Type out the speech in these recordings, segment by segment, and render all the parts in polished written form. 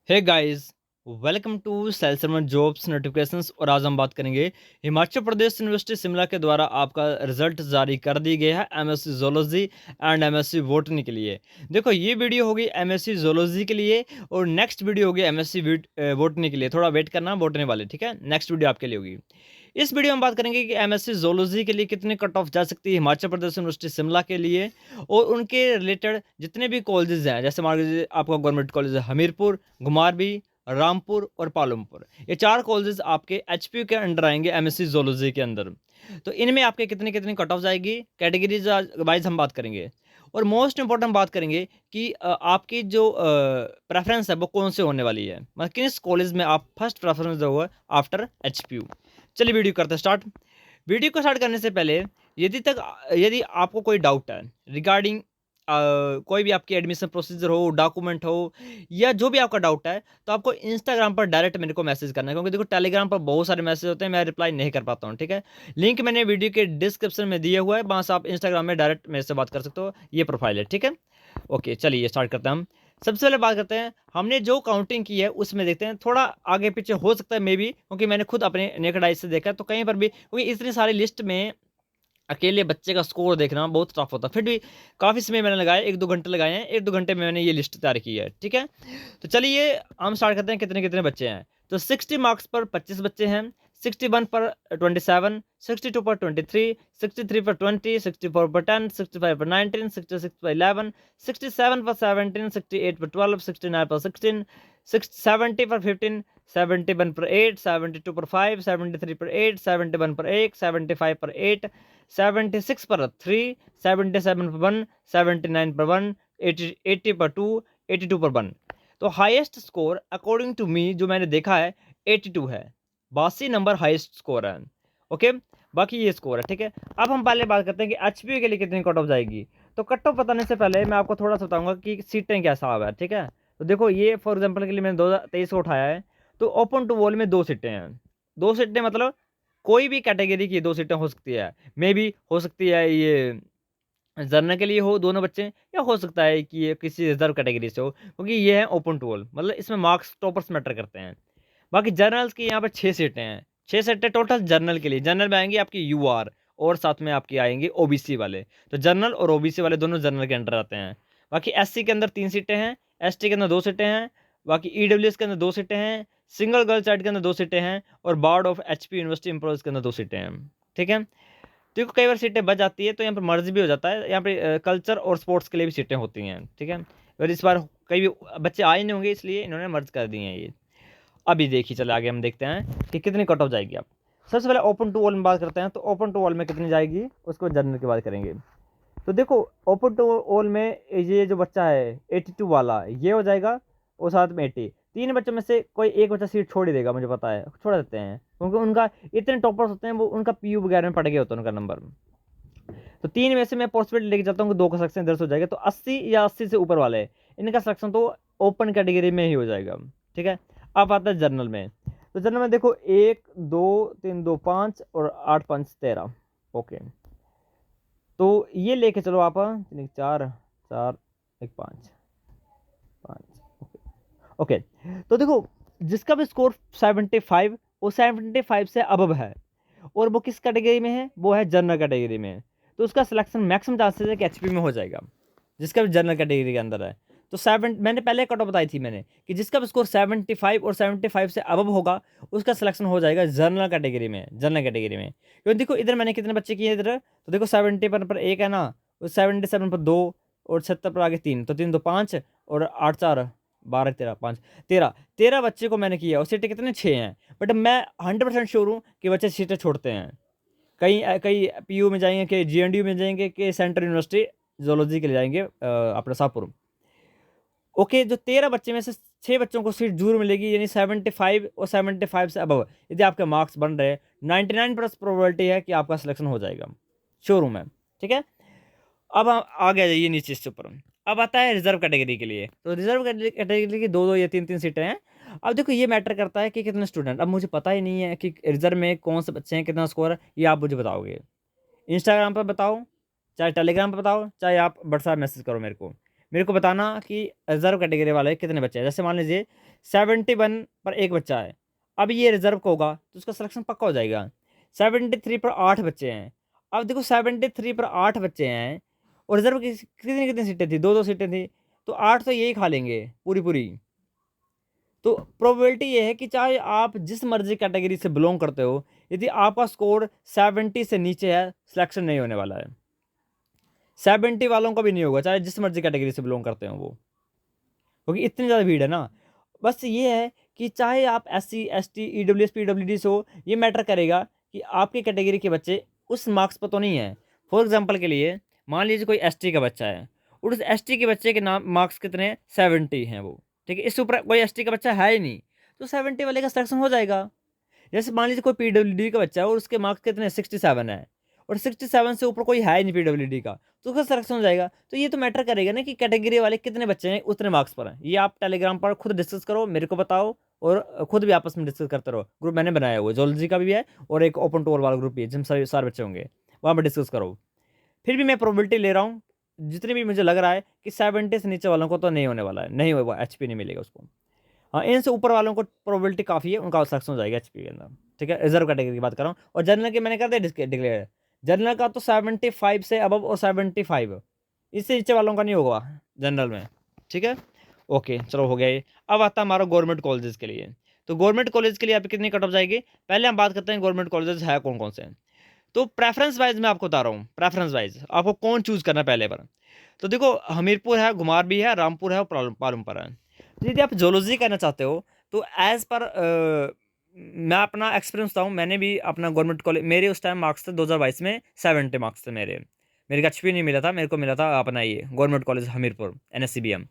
Hey guys, welcome to salesman jobs notifications. और आज हम बात करेंगे हिमाचल प्रदेश यूनिवर्सिटी शिमला के द्वारा आपका रिजल्ट जारी कर दी गया है MSc zoology and MSc botany के लिए। देखो, ये वीडियो होगी एमएससी जोलॉजी के लिए और नेक्स्ट वीडियो होगी एमएससी बॉटनी के लिए। थोड़ा वेट करना बॉटनी वाले, ठीक है। नेक्स्ट वीडियो आपके लिए होगी। इस वीडियो में बात करेंगे कि एमएससी जोलॉजी के लिए कितने कट ऑफ जा सकती है हिमाचल प्रदेश यूनिवर्सिटी शिमला के लिए, और उनके रिलेटेड जितने भी कॉलेजेस हैं, जैसे मान लीजिए आपका गवर्नमेंट कॉलेज है हमीरपुर, घुमारवी, रामपुर और पालमपुर। ये चार कॉलेजेस आपके एचपीयू के अंडर आएंगे एमएससी जोलॉजी के अंदर। तो इनमें आपके कितनी कितनी कट ऑफ जाएगी, कैटेगरीज वाइज हम बात करेंगे। और मोस्ट इंपॉर्टेंट बात करेंगे कि आपकी जो प्रेफरेंस है वो कौन से होने वाली है, मतलब किस कॉलेज में आप फर्स्ट प्रेफरेंस दोगे आफ्टर एचपीयू। चलिए वीडियो करते हैं स्टार्ट। वीडियो को स्टार्ट करने से पहले यदि आपको कोई डाउट है रिगार्डिंग कोई भी आपकी एडमिशन प्रोसीजर हो, डॉक्यूमेंट हो, या जो भी आपका डाउट है, तो आपको इंस्टाग्राम पर डायरेक्ट मेरे को मैसेज करना है, क्योंकि देखो टेलीग्राम पर बहुत सारे मैसेज होते हैं, मैं रिप्लाई नहीं कर पाता हूँ, ठीक है। लिंक मैंने वीडियो के डिस्क्रिप्शन में दिया हुआ है, वहाँ से आप इंस्टाग्राम में डायरेक्ट मेरे से बात कर सकते हो। ये प्रोफाइल है, ठीक है। ओके, चलिए स्टार्ट करते हैं हम। सबसे पहले बात करते हैं, हमने जो काउंटिंग की है उसमें देखते हैं, थोड़ा आगे पीछे हो सकता है मे बी, क्योंकि मैंने खुद अपने नेकेड आई से देखा, तो कहीं पर भी, क्योंकि इतनी सारी लिस्ट में अकेले बच्चे का स्कोर देखना बहुत टफ होता है। फिर भी काफ़ी समय मैंने लगाया, 1-2 घंटे लगाए हैं, 1-2 घंटे में मैंने ये लिस्ट तैयार की है, ठीक है। तो चलिए हम स्टार्ट करते हैं, कितने कितने बच्चे हैं। तो 60 मार्क्स पर 25 बच्चे हैं, 61 पर 27, 62 पर 23, 63 पर 20, 64 पर 10, 65 पर 19, 66 पर 11, 67 पर 17, 68 पर 12, 69 पर 16, 70 पर 15, 71 पर 8, 72 पर 5, 73 पर 8, 71 पर 1, 75 पर 8, 76 पर 3, 77 पर 1, 79 पर 1, 80 पर 2, 82 पर 1। तो highest score according to me जो मैंने देखा है 82 है। 82 नंबर हाईएस्ट स्कोर है। ओके, बाकी ये स्कोर है, ठीक है। अब हम पहले बात करते हैं कि एचपीयू के लिए कितनी कट ऑफ जाएगी। तो कट ऑफ बताने से पहले मैं आपको थोड़ा सा बताऊंगा कि सीटें क्या हिसाब है, ठीक है। तो देखो, ये फॉर एग्जांपल के लिए मैंने 2023 को उठाया है। तो ओपन टू वॉल में 2 सीटें हैं। 2 सीटें मतलब कोई भी कैटेगरी की 2 सीटें हो सकती है। मे बी हो सकती है ये जनरल के लिए हो दोनों बच्चे, या हो सकता है कि ये किसी रिजर्व कैटेगरी से हो, क्योंकि ये है ओपन टू ऑल, मतलब इसमें मार्क्स टॉपर्स मैटर करते हैं। बाकी जर्नल्स की यहाँ पर 6 सीटें हैं। 6 सीटें टोटल जर्नल के लिए। जर्नल में आएंगी आपकी यूआर, और साथ में आपकी आएंगी ओबीसी वाले। तो जर्नल और ओबीसी वाले दोनों जर्नल के अंडर आते हैं। बाकी एससी के अंदर 3 सीटें हैं, एसटी के अंदर 2 सीटें हैं, बाकी ईडब्ल्यूएस के अंदर 2 सीटें हैं, सिंगल गर्ल चाइल्ड के अंदर 2 सीटें हैं, और board of HP university employees के अंदर 2 सीटें हैं, ठीक है। तो कई बार सीटें बच जाती है, तो यहाँ पर मर्ज भी हो जाता है। यहाँ पे कल्चर और स्पोर्ट्स के लिए भी सीटें होती हैं, ठीक है। और इस बार कई भी बच्चे आए नहीं होंगे, इसलिए इन्होंने मर्ज कर दी हैं ये। अभी देखिए, चले आगे हम देखते हैं कि कितनी कट ऑफ जाएगी। आप सबसे पहले ओपन टू ऑल में बात करते हैं। तो ओपन टू ऑल में कितनी जाएगी, उसको जनरल की बात करेंगे। तो देखो, ओपन टू ऑल में ये जो बच्चा है 82 वाला, ये हो जाएगा, और साथ में 80। 3 बच्चों में से कोई एक बच्चा सीट छोड़ ही देगा, मुझे पता है, छोड़ देते हैं, क्योंकि उनका इतने टॉपर्स होते हैं, वो उनका पीयू वगैरह में पड़ गया होता है उनका नंबर। तो 3 में से मैं पॉसिबिलिटी लेके चलता हूँ कि 2 का सिलेक्शन इधर से हो जाएगा। तो 80 या 80 से ऊपर वाले, इनका सिलेक्शन तो ओपन कैटेगरी में ही हो जाएगा, ठीक है। अब आता है जनरल में। तो जनरल में देखो, 1 2 3 2 5 और 8 5 13। ओके, तो ये लेके चलो आप 4 4 1 5 5। ओके ओके, तो देखो, जिसका भी स्कोर 75, वो 75 से अबव है, और वो किस कैटेगरी में है, वो है जनरल कैटेगरी में। तो उसका सिलेक्शन मैक्सिमम चांसेस है कि एचपी में हो जाएगा, जिसका भी जनरल कैटेगरी के अंदर है। तो 7, मैंने पहले कट ऑफ बताई थी मैंने, कि जिसका भी स्कोर 75 और 75 से अबव होगा, उसका सिलेक्शन हो जाएगा जनरल कैटेगरी में। जनरल कैटेगरी में, क्योंकि देखो इधर मैंने कितने बच्चे किए इधर, तो देखो 70 पर 1 है ना, 77 पर 2, और 76 पर आगे 3, तो 3 2 5, और 8 4 12 13 5 13। 13 बच्चे को मैंने किया, और सीटें कितने 6 हैं। बट मैं 100% श्योर हूँ कि बच्चे सीटें छोड़ते हैं। कई कई पीयू में जाएंगे, कि जीएनडीयू में जाएंगे, कि सेंट्रल यूनिवर्सिटी जोलॉजी के लिए जाएंगे अपना शाहपुर। ओके, जो 13 बच्चे में से 6 बच्चों को सीट जरूर मिलेगी, यानी 75 और 75 से अबव यदि आपके मार्क्स बन रहे हैं, 99% प्रोबेबिलिटी है कि आपका सिलेक्शन हो जाएगा, श्योर हूँ मैं, ठीक है। अब हम आगे आ जाइए नीचे से ऊपर। अब आता है रिजर्व कैटेगरी के लिए। तो रिजर्व कैटेगरी की 2-2 या 3-3 सीटें हैं। अब देखो, ये मैटर करता है कि कितने स्टूडेंट। अब मुझे पता ही नहीं है कि रिजर्व में कौन से बच्चे हैं, कितना स्कोर है, ये आप मुझे बताओगे। इंस्टाग्राम पर बताओ, चाहे टेलीग्राम पर बताओ, चाहे आप व्हाट्सएप मैसेज करो मेरे को। मेरे को बताना कि रिजर्व कैटेगरी वाले कितने बच्चे हैं। जैसे मान लीजिए 71 पर एक बच्चा है, अब ये रिजर्व का होगा तो उसका सिलेक्शन पक्का हो जाएगा। 73 पर 8 बच्चे हैं, अब देखो 73 पर 8 बच्चे हैं और रिजर्व की कितनी कितनी सीटें थी, दो दो सीटें थी, तो 8 तो यही खा लेंगे पूरी पूरी। तो प्रोबेबिलिटी ये है कि चाहे आप जिस मर्जी कैटेगरी से बिलोंग करते हो, यदि आपका स्कोर 70 से नीचे है, सिलेक्शन नहीं होने वाला है। 70 वालों का भी नहीं होगा, चाहे जिस मर्जी कैटेगरी से बिलोंग करते हो वो, क्योंकि इतनी ज़्यादा भीड़ है ना। बस ये है कि चाहे आप SC ST EWS PWD से हो, ये मैटर करेगा कि आपकी कैटेगरी के बच्चे उस मार्क्स पर तो नहीं है। फॉर एग्जाम्पल के लिए मान लीजिए कोई ST का बच्चा है और उस ST के बच्चे के नाम मार्क्स कितने हैं, 70 हैं वो, ठीक है, इससे ऊपर कोई ST का बच्चा है ही नहीं, तो 70 वाले का सिलेक्शन हो जाएगा। जैसे मान लीजिए कोई PWD का बच्चा है और उसके मार्क्स कितने 67 है और 67 से ऊपर कोई है ही नहीं PWD का, तो उसका सिलेक्शन हो जाएगा। तो ये तो मैटर करेगा ना कि कैटेगरी वाले कितने बच्चे हैं उतने मार्क्स पर हैं। ये आप टेलीग्राम पर खुद डिस्कस करो, मेरे को बताओ, और खुद भी आपस में डिस्कस करते रहो। ग्रुप मैंने बनाया हुआ है, जोलॉजी का भी है और एक ओपन टूर वाला ग्रुप भी है, जिसमें सारे बच्चे होंगे, वहाँ पर डिस्कस करो। फिर भी मैं प्रोबेबिलिटी ले रहा हूँ, जितनी भी मुझे लग रहा है कि 70 से नीचे वालों को तो नहीं होने वाला है, नहीं होगा, HP नहीं मिलेगा उसको। हाँ, इनसे ऊपर वालों को प्रोबेबिलिटी काफ़ी है, उनका सिलेक्शन हो जाएगा HP के अंदर, ठीक है। रिजर्व कैटेगरी की बात कर रहा हूँ, और जनरल की मैंने कर दिया डिक्लेयर। जनरल का तो 75 से अबव और 75, इससे नीचे वालों का नहीं होगा जनरल में, ठीक है। ओके, चलो हो गया ये। अब आता है हमारा गवर्नमेंट कॉलेजेस के लिए। तो गवर्नमेंट कॉलेज के लिए आप कितनी कट ऑफ जाएगी, पहले हम बात करते हैं गवर्नमेंट कॉलेजेस है कौन कौन से। तो प्रेफरेंस वाइज मैं आपको बता रहा हूँ, प्रेफरेंस वाइज आपको कौन चूज़ करना है पहले पर। तो देखो, हमीरपुर है, घुमारवी है, रामपुर है और पालमपुर है। तो यदि आप जोलॉजी करना चाहते हो तो एज पर मैं अपना एक्सपीरियंस बताऊँ, मैंने भी अपना गवर्नमेंट कॉलेज, मेरे उस टाइम मार्क्स थे 2022 में 70 मार्क्स थे मेरे। मेरे को HP नहीं मिला था, मेरे को मिला था अपना ये गवर्नमेंट कॉलेज हमीरपुर NSCBM,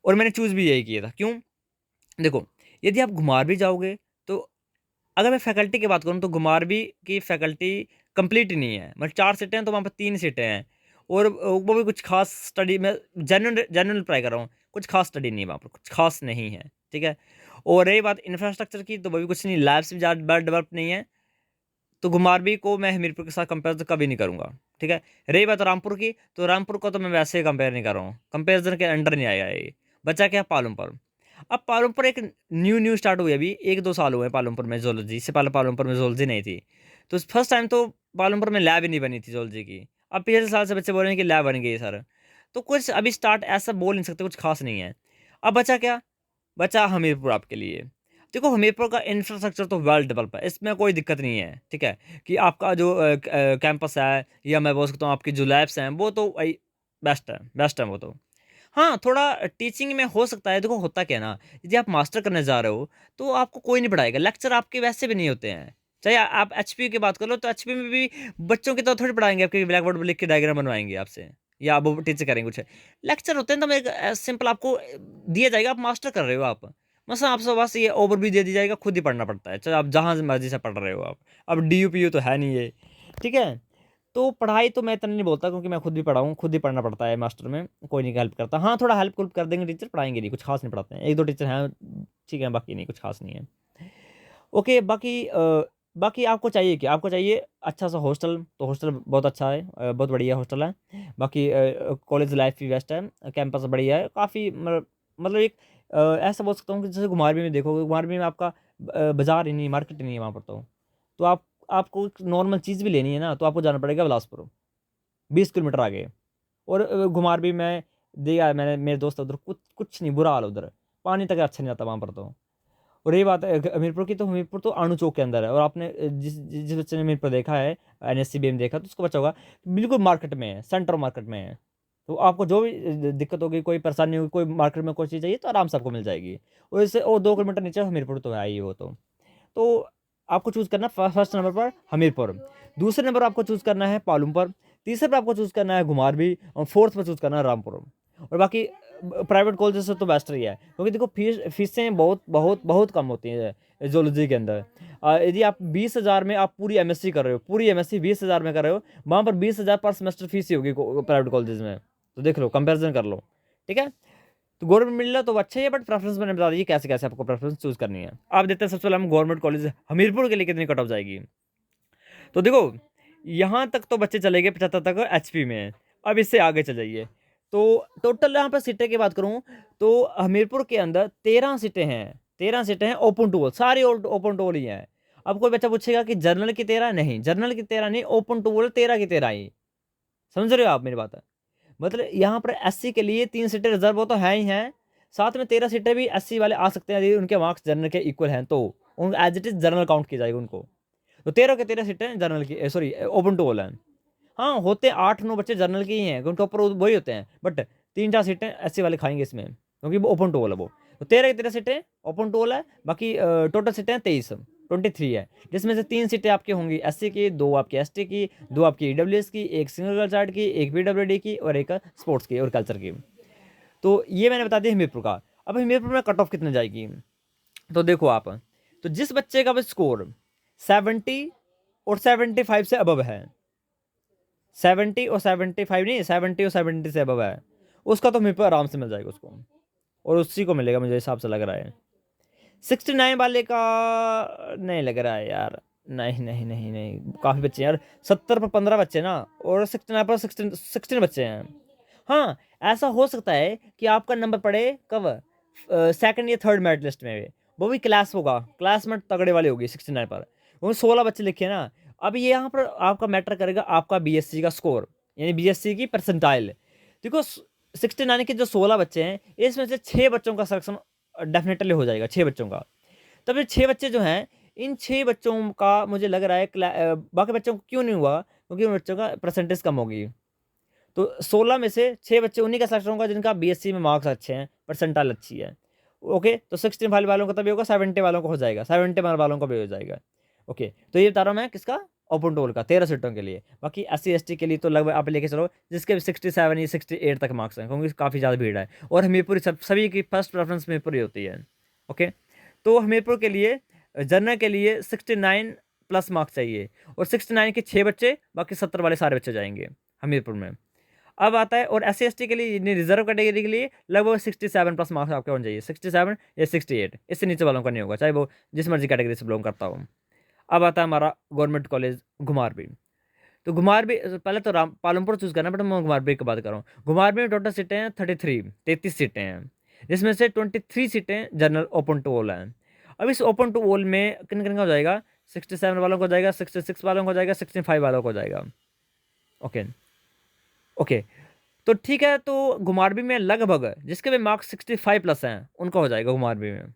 और मैंने चूज़ भी यही किया था। क्यों, देखो, यदि आप घुमारवी जाओगे तो, अगर मैं फैकल्टी की बात करूँ तो घुमारवी की फैकल्टी कंप्लीट ही नहीं है, मतलब 4 सीटें हैं तो वहाँ पर 3 सीटें हैं, और वो भी कुछ खास स्टडी में जनरल जनरल ट्राई कर रहा हूँ, कुछ खास स्टडी नहीं है वहाँ पर, कुछ खास नहीं है, ठीक है। और रही बात इंफ्रास्ट्रक्चर की, तो वो भी कुछ नहीं, लैब्स भी ज़्यादा डेवलप नहीं है, तो घुमारवी को मैं हमीरपुर के साथ कंपेयर तो कभी नहीं करूँगा, ठीक है। रही बात रामपुर की, तो रामपुर को तो मैं वैसे ही कंपेयर नहीं कर रहा हूँ, कंपेरिजन के अंडर नहीं आया ये। बचा क्या, पालमपुर। अब पालमपुर एक न्यू न्यू स्टार्ट हुई, अभी 1-2 साल हुए पालमपुर में जोलॉजी, इससे पहले पालमपुर में जोलॉजी नहीं थी। तो फर्स्ट टाइम तो पालमपुर में लैब ही नहीं बनी थी जोलॉजी की। अब पिछले साल से बच्चे बोल रहे हैं कि लैब बन गई है सर। तो कुछ अभी स्टार्ट ऐसा बोल नहीं सकते, कुछ खास नहीं है। अब बचा क्या, बचा हमीरपुर आपके लिए। देखो, हमीरपुर का इंफ्रास्ट्रक्चर तो वेल डेवलप है, इसमें कोई दिक्कत नहीं है, ठीक है। कि आपका जो कैंपस है, या मैं बोल सकता हूँ आपकी जो लैब्स हैं, वो तो भाई बेस्ट है, बेस्ट है वो तो। हाँ, थोड़ा टीचिंग में हो सकता है, देखो होता क्या है ना, यदि आप मास्टर करने जा रहे हो तो आपको कोई नहीं पढ़ाएगा, लेक्चर आपके वैसे भी नहीं होते हैं। चाहे आप HP की बात कर लो, तो HP में भी बच्चों की तो थोड़ी पढ़ाएंगे, आपके ब्लैक बोर्ड पर लिख के डायग्राम बनवाएंगे आपसे, या वो टीचर करेंगे कुछ। लेक्चर होते हैं तो मैं सिंपल आपको दिया जाएगा, आप मास्टर कर रहे हो आप, मतलब आपसे बस ये ओवरव्यू दे दी जाएगा, खुद ही पढ़ना पड़ता है, चाहे आप जहाँ मर्जी से पढ़ रहे हो आप। अब DU PU तो है नहीं ये, ठीक है। तो पढ़ाई तो मैं इतना नहीं बोलता, क्योंकि मैं खुद भी पढ़ा हूँ, खुद ही पढ़ना पड़ता है मास्टर में, कोई नहीं हेल्प करता। हाँ, थोड़ा हेल्प कर देंगे टीचर, पढ़ाएंगे नहीं, कुछ खास नहीं पढ़ाते हैं, 1-2 टीचर हैं, ठीक है, बाकी नहीं, कुछ खास नहीं है। ओके, बाकी आपको चाहिए क्या, आपको चाहिए अच्छा सा हॉस्टल, तो हॉस्टल बहुत अच्छा है, बहुत बढ़िया हॉस्टल है। बाकी कॉलेज लाइफ भी बेस्ट है, कैंपस बढ़िया है काफ़ी, मतलब एक ऐसा बोल सकता हूँ कि जैसे घुमारवी में देखोगे, घुमारवी में आपका बाजार ही नहीं, मार्केट ही नहीं है वहाँ पर, तो आपको नॉर्मल चीज़ भी लेनी है ना, तो आपको जाना पड़ेगा बिलासपुर, 20 किलोमीटर आगे। और घुमारवी में देखा है मैंने, मेरे दोस्त उधर कुछ कुछ नहीं, बुरा हाल उधर, पानी तक अच्छा नहीं आता वहाँ पर तो। और यही बात है हमीरपुर की, तो हमीरपुर तो अणु चौक के अंदर है, और आपने जिस बच्चे ने हमीरपुर देखा है, NSCBM देखा, तो उसको बच्चा होगा बिल्कुल मार्केट में है, सेंटर मार्केट में है। तो आपको जो भी दिक्कत होगी, कोई परेशानी होगी, कोई मार्केट में कोई चीज़ चाहिए, तो आराम से आपको मिल जाएगी। और इससे और 2 किलोमीटर नीचे हमीरपुर तो है ही वो तो आपको चूज़ करना फर्स्ट नंबर पर हमीरपुर, दूसरे नंबर आपको चूज़ करना है पालमपुर, तीसरे पर आपको चूज़ करना है घुमारवी, और फोर्थ पर चूज़ करना है रामपुर। और बाकी प्राइवेट कॉलेज से तो बेस्ट ही है, क्योंकि देखो फीसें बहुत बहुत बहुत कम होती हैं जोलॉजी के अंदर। यदि आप 20,000 में आप पूरी MSc कर रहे हो, पूरी MSc 20,000 में कर रहे हो, वहाँ पर 20,000 पर सेमेस्टर फीस ही होगी प्राइवेट कॉलेजेस में। तो देख लो, कंपेरिजन कर लो, ठीक है। तो गवर्नमेंट मिल रहा तो अच्छा ही है, बट प्रेफरेंस मैंने बता दी कैसे कैसे आपको प्रेफरेंस चूज करनी है। आप देते हैं सबसे पहले हम गवर्नमेंट कॉलेज हमीरपुर के लिए कितनी कट ऑफ जाएगी। तो देखो, यहाँ तक तो बच्चे चले गए 75 तक HP में, अब इससे आगे चल जाइए। तो टोटल यहाँ पर सीटें की बात करूँ तो हमीरपुर के अंदर 13 सीटें हैं, 13 सीटें हैं ओपन टू ऑल, सारी ओपन टू ऑल ही हैं। अब कोई बच्चा पूछेगा कि जनरल की 13 नहीं, जनरल की 13 नहीं, ओपन टू ऑल 13 की 13 ही। समझ रहे हो आप मेरी बात? मतलब यहाँ पर एससी के लिए 3 सीटें रिजर्व हो तो हैं ही हैं, साथ में 13 सीटें भी एससी वाले आ सकते हैं यदि उनके मार्क्स जनरल के इक्वल हैं तो उन as it is general count की जाएगी उनको। तो 13 के 13 सीटें जनरल की, सॉरी ओपन टू ऑल हैं। हाँ, होते 8-9 बच्चे जनरल के ही हैं क्योंकि टॉपर वही होते हैं, बट 3-4 सीटें एससी वाले खाएंगे इसमें क्योंकि वो ओपन टू ऑल है वो। तो 13 की 13 सीटें ओपन टू ऑल है, बाकी टोटल सीटें 23 है, जिसमें से 3 सीटें आपकी होंगी एससी की, 2 आपकी एसटी की, 2 आपकी ईडब्ल्यूएस की, एक सिंगल गर्ल चार्ट की, एक पीडब्ल्यूडी की और एक स्पोर्ट्स की और कल्चर की। तो ये मैंने बता दिया हमीरपुर का। अब हमीरपुर में कट ऑफ कितने जाएगी, तो देखो आप, तो जिस बच्चे का भी स्कोर 70 और 75 से अबव है, 70 और 75 नहीं, 70 और 70 से अबव है, उसका तो हमीरपुर आराम से मिल जाएगा उसको, और उसी को मिलेगा मुझे हिसाब से लग रहा है। 69 वाले का नहीं लग रहा है यार, नहीं नहीं नहीं नहीं, काफ़ी बच्चे हैं यार, 70 पर 15 बच्चे ना, और 69 पर 16 बच्चे हैं। हाँ, ऐसा हो सकता है कि आपका नंबर पड़े कब, सेकंड या थर्ड मेरिट लिस्ट में, वो भी क्लास होगा, क्लास में तगड़े वाले होगी 69 पर, वो 16 बच्चे लिखे ना। अब ये यहाँ पर आपका मैटर करेगा आपका बीएससी का स्कोर, यानी बीएससी की परसेंटाइल। देखो 69 के जो 16 बच्चे हैं, इसमें से 6 बच्चों का सिलेक्शन डेफिनेटली हो जाएगा, 6 बच्चों का। तब ये 6 बच्चे जो हैं, इन 6 बच्चों का मुझे लग रहा है बाकी बच्चों को क्यों नहीं हुआ, क्योंकि उन बच्चों का परसेंटेज कम होगी। तो 16 में से 6 बच्चे उन्हीं का सिलेक्शन होगा जिनका बीएससी में मार्क्स अच्छे हैं, परसेंटाइल अच्छी है। ओके, तो 65 वालों का तभी होगा, 70 वालों को हो जाएगा, 70 वालों का भी हो जाएगा। ओके, तो ये बता रहा हूँ मैं किसका, ओपन टोल का 13 सीटों के लिए। बाकी एससी एसटी के लिए तो लगभग आप लेके चलो जिसके भी 67 या 68 तक मार्क्स हैं, क्योंकि काफ़ी ज़्यादा भीड़ है, और हमीरपुर सभी की फर्स्ट प्रेफरेंस हमीरपुर ही होती है। ओके, तो हमीरपुर के लिए जनरल के लिए 69 प्लस मार्क्स चाहिए, और 69 के 6 बच्चे, बाकी 70 वाले सारे बच्चे जाएंगे हमीरपुर में। अब आता है, और एस सी के लिए, रिजर्व कैटेगरी के लिए लगभग 67 प्लस मार्क्स आपके होने चाहिए, 67 या 68, इससे नीचे वालों का नहीं होगा, चाहे वो जिस मर्जी कैटेगरी से बिलोंग करता हो। अब आता है हमारा गवर्नमेंट कॉलेज घुमारवी। तो घुमारवी पहले तो पालमपुर चूज करना, बट मैं घुमारवी की बात कर रहा हूँ। घुमारवी में टोटल सीटें हैं 33 सीटें हैं, जिसमें से 23 सीटें जनरल ओपन टू ऑल हैं। अब इस ओपन टू ऑल में किन किन का हो जाएगा, 67 वालों को हो जाएगा, 66 वालों को हो जाएगा, 65 वालों को हो जाएगा। ओके ओके, तो ठीक है, तो घुमारवी में लगभग जिसके भी मार्क्स 65 प्लस हैं उनका हो जाएगा घुमारवी में,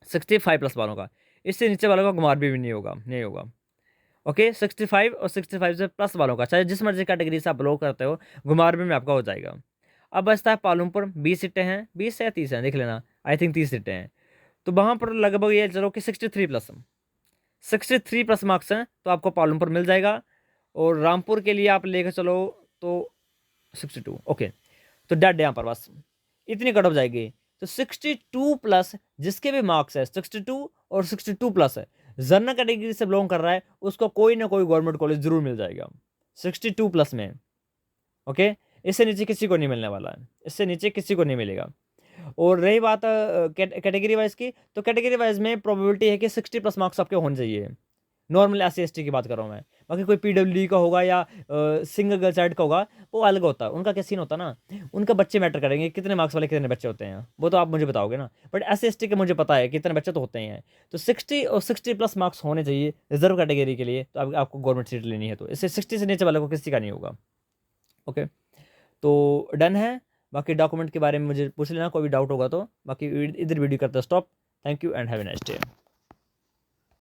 65 प्लस वालों का। इससे नीचे वालों का घुमारवी भी नहीं होगा। ओके, 65 और 65 से प्लस वालों का, चाहे जिस मर्जी कैटेगरी से आप बिलोंग करते हो, घुमारवी में आपका हो जाएगा। अब बचता है पालमपुर, 20 सीटें हैं, 20 या 30 हैं देख लेना, आई थिंक 30 सीटें हैं। तो वहाँ पर लगभग ये चलो कि 63 प्लस मार्क्स हैं, तो आपको पालमपुर मिल जाएगा। और रामपुर के लिए आप लेकर चलो तो 62। ओके, तो डेड यहाँ पर बस इतनी कट ऑफ जाएगी। तो 62 प्लस जिसके भी मार्क्स है, 62 और 62 प्लस है, जनरल कैटेगरी से बिलोंग कर रहा है, उसको कोई ना कोई गवर्नमेंट कॉलेज जरूर मिल जाएगा 62 प्लस में। ओके, इससे नीचे किसी को नहीं मिलने वाला है, इससे नीचे किसी को नहीं मिलेगा। और रही बात कैटेगरी वाइज की, तो कैटेगरी वाइज में प्रोबेबिलिटी है कि 60 प्लस मार्क्स आपके होने चाहिए। नॉर्मल एस सी की बात कर रहा हूँ मैं, बाकी कोई पीडब्ल्यूडी का होगा या सिंगल गर्ल चाइल्ड का होगा, वो अलग होता है, उनका क्या सीन होता है ना, उनका बच्चे मैटर करेंगे, कितने मार्क्स वाले कितने बच्चे होते हैं वो तो आप मुझे बताओगे ना, बट एस सी के मुझे पता है कितने बच्चे तो होते ही हैं। तो 60 और 60 प्लस मार्क्स होने चाहिए रिजर्व कैटेगरी के लिए, तो आपको गवर्नमेंट सीट लेनी है, तो इससे 60 से नीचे वाले को किसी का नहीं होगा। ओके, तो डन है। बाकी डॉक्यूमेंट के बारे में मुझे पूछ लेना, कोई भी डाउट होगा तो। बाकी इधर वीडियो करते stop. Thank you and have a nice day.